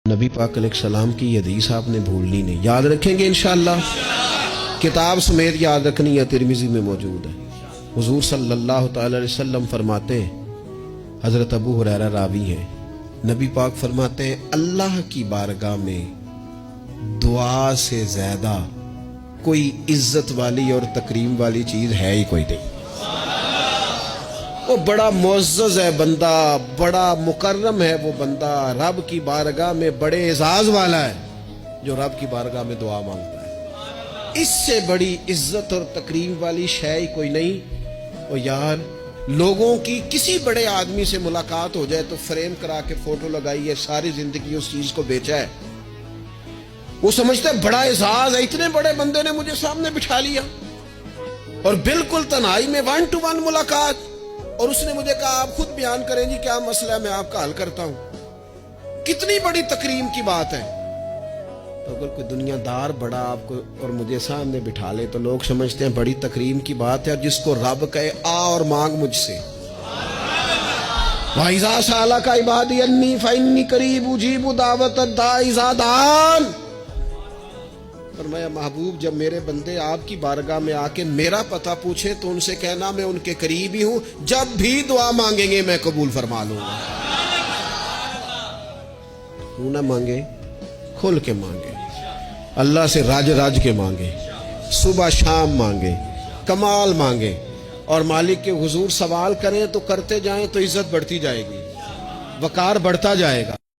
नबी पाक अलैहिस्सलाम की हदीस आपने भूलनी नहीं, याद रखेंगे इंशाअल्लाह। किताब समेत याद रखनी है, तिरमिज़ी में मौजूद है। हुजूर सल्लल्लाहु तआला अलैहि वसल्लम फरमाते हैं, हज़रत अबू हुरैरा रावी हैं, नबी पाक फरमाते हैं अल्लाह की बारगाह में दुआ से ज़्यादा कोई इज्जत वाली और तकरीम वाली चीज़ है ही कोई नहीं। वो बड़ा मुअज़्ज़ज़ है बंदा, बड़ा मुकर्रम है वो बंदा, रब की बारगाह में बड़े एजाज वाला है जो रब की बारगाह में दुआ मांगता है। इससे बड़ी इज्जत और तकरीम वाली शय ही कोई नहीं। और यार, लोगों की किसी बड़े आदमी से मुलाकात हो जाए तो फ्रेम करा के फोटो लगाई है, सारी जिंदगी उस चीज को बेचा है। वो समझते हैं बड़ा एजाज है, इतने बड़े बंदे ने मुझे सामने बिठा लिया और बिल्कुल तन्हाई में 1 to 1 मुलाकात, और उसने मुझे कहा आप खुद बयान करें जी क्या मसला है, मैं आपका हल करता हूं। कितनी बड़ी तकरीम की बात है। तो अगर कोई दुनियादार बड़ा आपको और मुझे सामने बिठा ले तो लोग समझते हैं बड़ी तकरीम की बात है। जिसको रब कहे आ और मांग मुझसे, वाइज़ा साला का इबादी अन्नी फइन्नी करीब उजीबु दावत दाई इज़ा दान। फरमाया महबूब, जब मेरे बंदे आपकी बारगाह में आके मेरा पता पूछे तो उनसे कहना मैं उनके करीब ही हूं, जब भी दुआ मांगेंगे मैं कबूल फरमा लूंगा। क्यों ना मांगे, खुल के मांगे, अल्लाह से राज राज के मांगे, सुबह शाम मांगे, कमाल मांगे, और मालिक के हुजूर सवाल करें तो करते जाएं तो इज्जत बढ़ती जाएगी, वकार बढ़ता जाएगा।